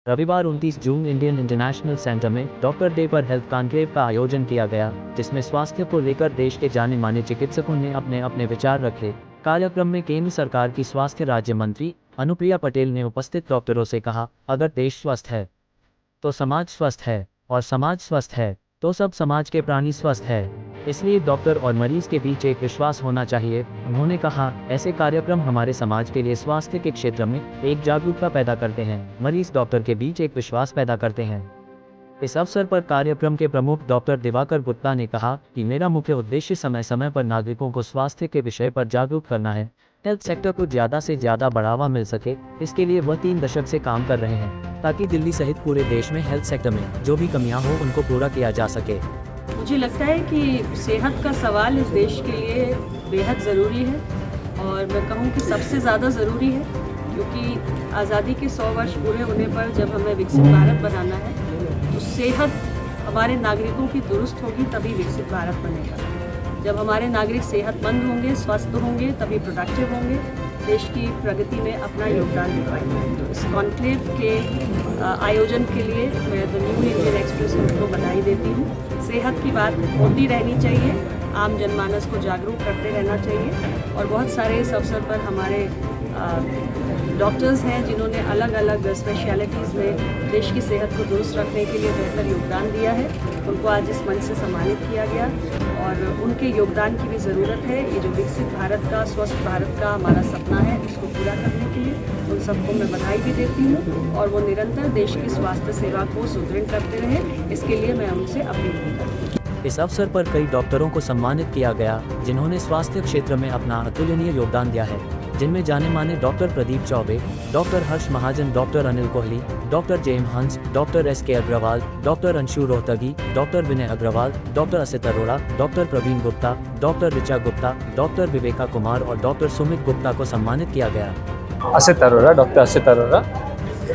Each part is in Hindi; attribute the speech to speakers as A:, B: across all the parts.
A: रविवार 29 जून इंडियन इंटरनेशनल सेंटर में डॉक्टर डे पर हेल्थ कॉन्क्लेव का आयोजन किया गया, जिसमें स्वास्थ्य को लेकर देश के जाने माने चिकित्सकों ने अपने अपने विचार रखे। कार्यक्रम में केंद्र सरकार की स्वास्थ्य राज्य मंत्री अनुप्रिया पटेल ने उपस्थित डॉक्टरों से कहा, अगर देश स्वस्थ है तो समाज स्वस्थ है, और समाज स्वस्थ है तो सब समाज के प्राणी स्वस्थ है। इसलिए डॉक्टर और मरीज के बीच एक विश्वास होना चाहिए। उन्होंने कहा, ऐसे कार्यक्रम हमारे समाज के लिए स्वास्थ्य के क्षेत्र में एक जागरूकता पैदा करते हैं, मरीज डॉक्टर के बीच एक विश्वास पैदा करते हैं। इस अवसर पर कार्यक्रम के प्रमुख डॉक्टर दिवाकर गुप्ता ने कहा कि मेरा मुख्य उद्देश्य समय समय पर नागरिकों को स्वास्थ्य के विषय पर जागरूक करना है। हेल्थ सेक्टर को ज़्यादा से ज़्यादा बढ़ावा मिल सके, इसके लिए वह 3 दशक से काम कर रहे हैं, ताकि दिल्ली सहित पूरे देश में हेल्थ सेक्टर में जो भी कमियां हो उनको पूरा किया जा सके।
B: मुझे लगता है कि सेहत का सवाल इस देश के लिए बेहद ज़रूरी है, और मैं कहूँ कि सबसे ज़्यादा ज़रूरी है, क्योंकि आज़ादी के 100 वर्ष पूरे होने पर जब हमें विकसित भारत बनाना है तो सेहत हमारे नागरिकों की दुरुस्त होगी, तभी विकसित भारत बनेगा। जब हमारे नागरिक सेहतमंद होंगे, स्वस्थ होंगे, तभी प्रोडक्टिव होंगे, देश की प्रगति में अपना योगदान दे पाएंगे। तो इस कॉन्क्लेव के आयोजन के लिए मैं द न्यू इंडियन एक्सप्रेस को बधाई देती हूँ। सेहत की बात होती रहनी चाहिए, आम जनमानस को जागरूक करते रहना चाहिए, और बहुत सारे इस अवसर पर हमारे डॉक्टर्स हैं जिन्होंने अलग अलग स्पेशलिटीज़ में देश की सेहत को दुरुस्त रखने के लिए बेहतर योगदान दिया है। उनको आज इस मंच से सम्मानित किया गया, और उनके योगदान की भी ज़रूरत है। ये जो विकसित भारत का, स्वस्थ भारत का हमारा सपना है, इसको पूरा करने के लिए उन सबको मैं बधाई भी देती हूँ, और वो निरंतर देश की स्वास्थ्य सेवा को सुदृढ़ करते रहें, इसके लिए मैं उनसे अपील करती हूँ।
A: इस अवसर पर कई डॉक्टरों को सम्मानित किया गया, जिन्होंने स्वास्थ्य क्षेत्र में अपना अतुलनीय योगदान दिया है, जिनमें जाने माने doctor Pradeep Choubey, doctor Harsh Mahajan, doctor Anil Kohli, doctor जेम हंस, doctor S K. Agarwal, doctor Anshu Rohatgi, doctor Vinay Agarwal, doctor Asit Arora, doctor Praveen Gupta, doctor Richa Gupta, doctor Viveka Kumar और डॉक्टर सुमित गुप्ता को सम्मानित किया गया।
C: असित अरोड़ा, डॉक्टर असित अरोड़ा।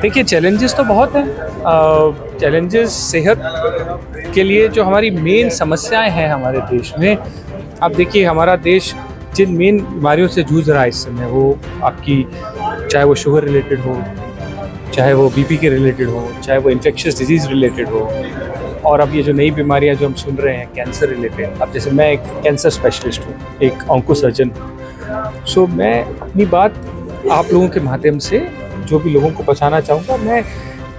C: देखिए, चैलेंजेस तो बहुत हैं। चैलेंजेस सेहत के लिए जो हमारी मेन समस्याएं हैं हमारे देश में, आप देखिए हमारा देश जिन मेन बीमारियों से जूझ रहा है इस समय, वो आपकी चाहे वो शुगर रिलेटेड हो, चाहे वो बीपी के रिलेटेड हो, चाहे वो इन्फेक्शियस डिजीज़ रिलेटेड हो, और अब ये जो नई बीमारियां जो हम सुन रहे हैं कैंसर रिलेटेड। अब जैसे मैं एक कैंसर स्पेशलिस्ट हूँ, एक ऑन्को सर्जन हूँ, सो मैं अपनी बात आप लोगों के माध्यम से जो भी लोगों को पहुँचाना चाहूँगा, मैं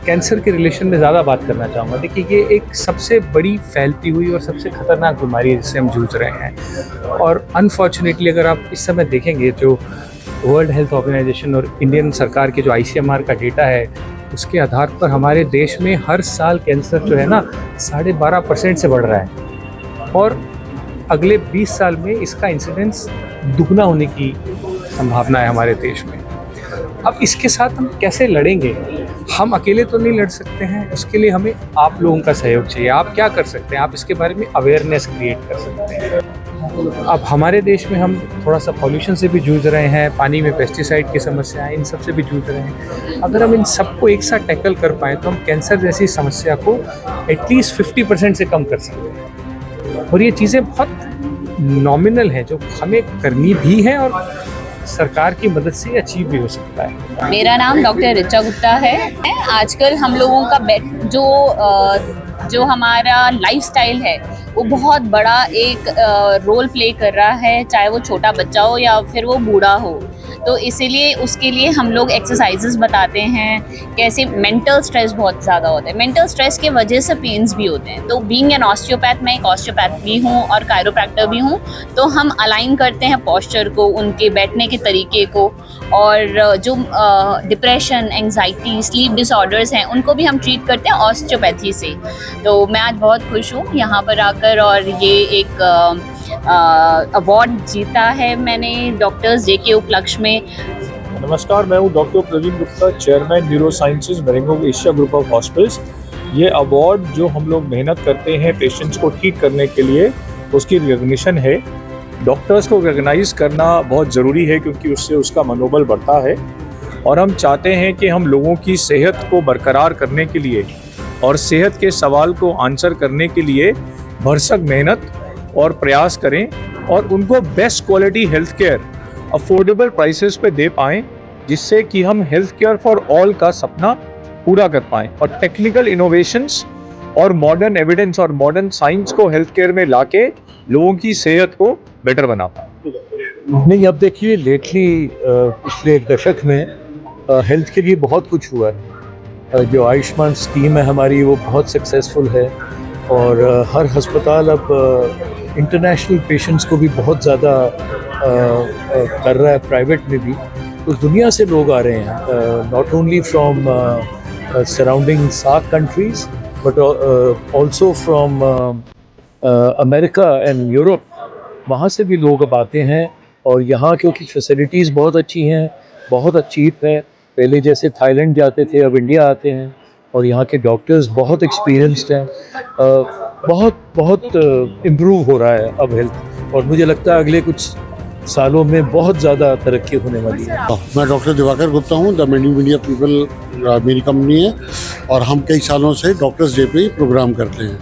C: कैंसर के रिलेशन में ज़्यादा बात करना चाहूँगा। देखिए, ये एक सबसे बड़ी फैलती हुई और सबसे खतरनाक बीमारी है जिससे हम जूझ रहे हैं, और अनफॉर्चुनेटली अगर आप इस समय देखेंगे जो वर्ल्ड हेल्थ ऑर्गेनाइजेशन और इंडियन सरकार के जो ICMR का डेटा है, उसके आधार पर हमारे देश में हर साल कैंसर जो है ना 12.5% से बढ़ रहा है, और अगले 20 साल में इसका इंसिडेंस दुगना होने की संभावना है हमारे देश में। अब इसके साथ हम कैसे लड़ेंगे? हम अकेले तो नहीं लड़ सकते हैं, उसके लिए हमें आप लोगों का सहयोग चाहिए। आप क्या कर सकते हैं? आप इसके बारे में अवेयरनेस क्रिएट कर सकते हैं। अब हमारे देश में हम थोड़ा सा पॉल्यूशन से भी जूझ रहे हैं, पानी में पेस्टिसाइड की समस्या है, इन सब से भी जूझ रहे हैं। अगर हम इन सबको एक साथ टैकल कर पाएँ तो हम कैंसर जैसी समस्या को एटलीस्ट 50% से कम कर सकते हैं। और ये चीज़ें बहुत नॉमिनल हैं जो हमें करनी भी है, और सरकार की मदद से अचीव भी हो सकता है।
D: मेरा नाम डॉक्टर ऋचा गुप्ता है। आजकल हम लोगों का जो हमारा लाइफस्टाइल है वो बहुत बड़ा एक रोल प्ले कर रहा है, चाहे वो छोटा बच्चा हो या फिर वो बूढ़ा हो। तो इसीलिए उसके लिए हम लोग एक्सरसाइजेस बताते हैं। कैसे मेंटल स्ट्रेस बहुत ज़्यादा होता है, मेंटल स्ट्रेस के वजह से पेन्स भी होते हैं। तो बीइंग एन ऑस्टियोपैथ, मैं एक ऑस्टियोपैथ भी हूँ और कायरोप्रैक्टर भी हूँ, तो हम अलाइन करते हैं पोस्चर को, उनके बैठने के तरीके को, और जो डिप्रेशन, एंग्जाइटी, स्लीप डिसऑर्डर्स हैं उनको भी हम ट्रीट करते हैं ऑस्टियोपैथी से। तो मैं आज बहुत खुश हूँ यहाँ पर आकर, और ये एक अवार्ड जीता है मैंने डॉक्टर्स डे के उपलक्ष्य में।
E: नमस्कार, मैं हूँ doctor Praveen Gupta, chairman neurosciences Marengo Asia group of hospitals. ये अवार्ड जो हम लोग मेहनत करते हैं पेशेंट्स को ठीक करने के लिए, उसकी रिकॉग्निशन है। डॉक्टर्स को रिकॉग्नाइज करना बहुत ज़रूरी है, क्योंकि उससे उसका मनोबल बढ़ता है, और हम चाहते हैं कि हम लोगों की सेहत को बरकरार करने के लिए और सेहत के सवाल को आंसर करने के लिए भरसक मेहनत और प्रयास करें, और उनको best quality health care affordable prices पे दे पाएँ, जिससे कि हम हेल्थ केयर फॉर ऑल का सपना पूरा कर पाएं और टेक्निकल इनोवेशंस और मॉडर्न एविडेंस और मॉडर्न साइंस को हेल्थ केयर में लाके लोगों की सेहत को बेटर बना पाएं।
F: नहीं, अब देखिए लेटली पिछले एक दशक में हेल्थ के लिए बहुत कुछ हुआ है। जो आयुष्मान स्कीम है हमारी वो बहुत सक्सेसफुल है और हर अस्पताल अब इंटरनेशनल पेशेंट्स को भी बहुत ज़्यादा कर रहा है, प्राइवेट में भी। तो दुनिया से लोग आ रहे हैं, not only from surrounding SAARC countries but also from America and Europe. वहाँ से भी लोग अब आते हैं और यहाँ क्योंकि फैसिलिटीज़ बहुत अच्छी हैं, बहुत चीप है। पहले जैसे थाईलैंड जाते थे, अब इंडिया आते हैं और यहाँ के डॉक्टर्स बहुत एक्सपीरियंस्ड हैं। बहुत इम्प्रूव हो रहा है अब हेल्थ और मुझे लगता है अगले कुछ सालों में बहुत ज़्यादा तरक्की होने वाली है।
G: मैं डॉक्टर दिवाकर गुप्ता हूँ। The made in India people मेरी कंपनी है और हम कई सालों से डॉक्टर्स डे पे ही प्रोग्राम करते हैं।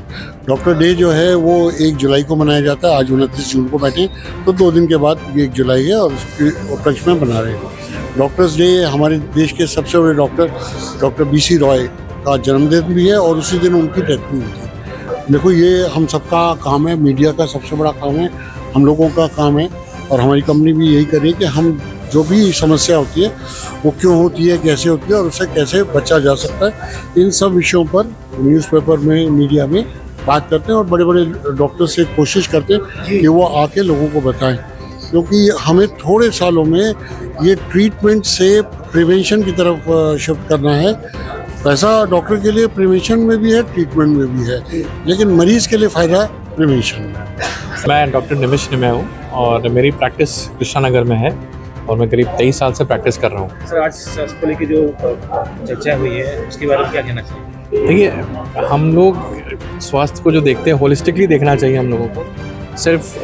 G: डॉक्टर डे जो है वो 1 जुलाई को मनाया जाता है। आज 29 जून को बैठे तो 2 दिन के बाद ये 1 जुलाई है और उसके उपलक्ष्य में बना रहे हैं। डॉक्टर्स डे हमारे देश के सबसे बड़े डॉक्टर BC रॉय का जन्मदिन भी है और उसी दिन उनकी डेथ भी हुई थी। देखो ये हम सबका काम है, मीडिया का सबसे बड़ा काम है, हम लोगों का काम है और हमारी कंपनी भी यही कर रही है कि हम जो भी समस्या होती है वो क्यों होती है, कैसे होती है और उससे कैसे बचा जा सकता है, इन सब विषयों पर न्यूज़पेपर में, मीडिया में बात करते हैं और बड़े बड़े डॉक्टर से कोशिश करते हैं कि वो आके लोगों को बताएं। क्योंकि हमें थोड़े सालों में ये ट्रीटमेंट से प्रिवेंशन की तरफ शिफ्ट करना है। पैसा डॉक्टर के लिए प्रिवेंशन में भी है, ट्रीटमेंट में भी है, लेकिन मरीज़ के लिए फ़ायदा प्रिवेंशन में।
C: मैं डॉक्टर निमिष निमय हूँ और मेरी प्रैक्टिस कृष्णा नगर में है और मैं करीब 23 साल से प्रैक्टिस कर रहा हूँ।
H: सर, आज स्वास्थ्य को लेकर जो चर्चा हुई है उसके बारे में क्या कहना चाहिए?
C: देखिए, हम लोग स्वास्थ्य को जो देखते हैं होलिस्टिकली देखना चाहिए हम लोगों को। सिर्फ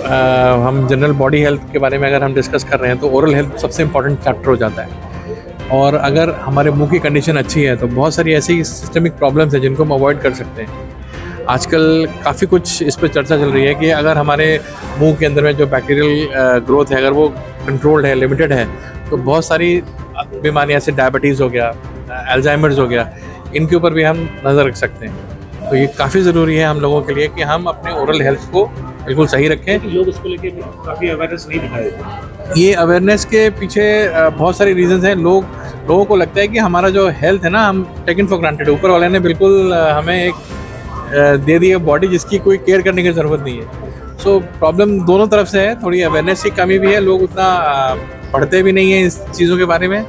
C: हम जनरल बॉडी हेल्थ के बारे में अगर हम डिस्कस कर रहे हैं तो ओरल हेल्थ सबसे इम्पॉर्टेंट चैप्टर हो जाता है। और अगर हमारे मुंह की कंडीशन अच्छी है तो बहुत सारी ऐसी सिस्टमिक प्रॉब्लम्स हैं जिनको हम अवॉइड कर सकते हैं। आजकल काफ़ी कुछ इस पर चर्चा चल रही है कि अगर हमारे मुंह के अंदर में जो बैक्टीरियल ग्रोथ है अगर वो कंट्रोल्ड है, लिमिटेड है, तो बहुत सारी बीमारियाँ जैसे डायबिटीज़ हो गया, अल्जाइमर्स हो गया, इनके ऊपर भी हम नज़र रख सकते हैं। तो ये काफ़ी ज़रूरी है हम लोगों के लिए कि हम अपने ओरल हेल्थ को बिल्कुल सही रखें।
H: लोग उसको लेके काफ़ी अवेयरनेस नहीं दिखा देते।
C: ये अवेयरनेस के पीछे बहुत सारी रीजंस हैं। लोगों को लगता है कि हमारा जो हेल्थ है ना, हम टेकन फॉर ग्रांटेड, ऊपर वाले ने बिल्कुल हमें एक दे दी है बॉडी जिसकी कोई केयर करने की ज़रूरत नहीं है। सो प्रॉब्लम दोनों तरफ से है, थोड़ी अवेयरनेस की कमी भी है, लोग उतना पढ़ते भी नहीं हैं इस चीज़ों के बारे में।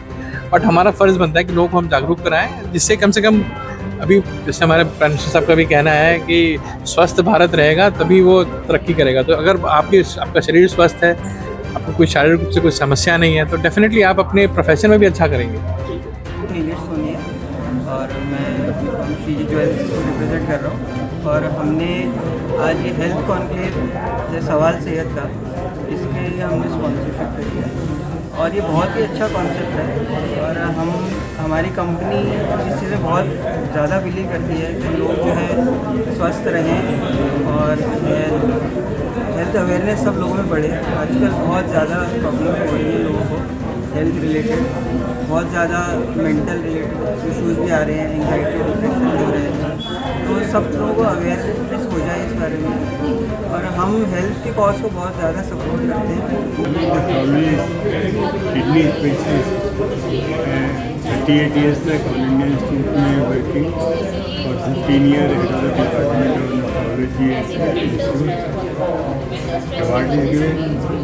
C: बट हमारा फ़र्ज़ बनता है कि लोग को हम जागरूक कराएं, जिससे कम से कम अभी जैसे हमारे प्राइम मिनिस्टर साहब का भी कहना है कि स्वस्थ भारत रहेगा तभी वो तरक्की करेगा। तो अगर आपका शरीर स्वस्थ है, आपको कोई शारीरिक रूप से कोई समस्या नहीं है, तो डेफिनेटली आप अपने प्रोफेशन में भी अच्छा करेंगे।
I: नीलेश सोनी है और मैं CG ज्वेल्स को रिप्रेजेंट कर रहा हूँ और हमने आज ये हेल्थ कॉन्क्लेव जो सवाल सेहत का, इसके लिए हमने स्पॉन्सरशिप करी है और ये बहुत ही अच्छा कॉन्सेप्ट है और हमारी कंपनी इस चीज़ में बहुत ज़्यादा बिलीव करती है कि लोग जो है स्वस्थ रहें और हेल्थ अवेयरनेस सब लोगों में बढ़े। आजकल बहुत ज़्यादा प्रॉब्लम हो रही है लोगों को हेल्थ रिलेटेड, बहुत ज़्यादा मेंटल रिलेटेड इश्यूज़ भी आ रहे हैं, एंजाइटी, डिप्रेशन हो रहे हैं। तो सब लोगों को अवेयरनेस हो जाए इस बारे में और हम हेल्थ के कॉज को बहुत ज़्यादा सपोर्ट करते हैं।
J: किडनी स्पेशलिस्ट 38 years तक ऑल इंडिया इंस्टीट्यूट में वर्किंग और 15 year head of the department of nephrology award is given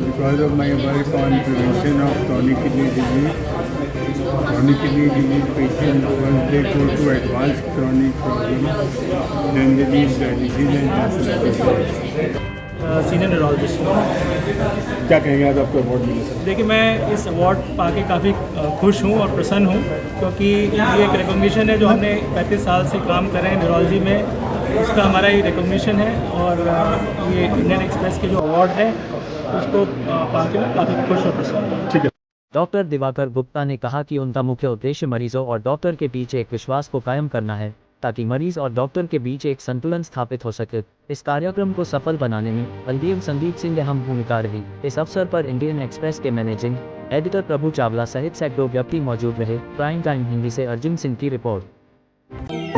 J: because of my work on prevention of chronic kidney disease. Chronic kidney disease patients, once they go to advanced chronic problems, then they need dialysis and dialysis.
H: Senior neurologist.
J: क्या कहेंगे आज आपको अवार्ड मिला सर?
H: देखिए, मैं इस अवार्ड पाके काफ़ी खुश हूँ और प्रसन्न हूँ क्योंकि ये एक रिकॉग्निशन है जो हमने 35 साल से काम कर रहे हैं न्यूरोलॉजी में, उसका हमारा ये रिकॉग्निशन है और ये इंडियन एक्सप्रेस के जो अवार्ड है उसको पाके मैं काफ़ी खुश और प्रसन्न हूँ।
J: ठीक है।
A: डॉक्टर दिवाकर गुप्ता ने कहा कि उनका मुख्य उद्देश्य मरीजों और डॉक्टर के बीच एक विश्वास को कायम करना है ताकि मरीज और डॉक्टर के बीच एक संतुलन स्थापित हो सके। इस कार्यक्रम को सफल बनाने में बलदेव संदीप सिंह ने अहम भूमिका रही। इस अवसर पर इंडियन एक्सप्रेस के मैनेजिंग एडिटर प्रभु चावला सहित सैकड़ों व्यक्ति मौजूद रहे। प्राइम टाइम हिंदी से अर्जुन सिंह की रिपोर्ट।
C: है।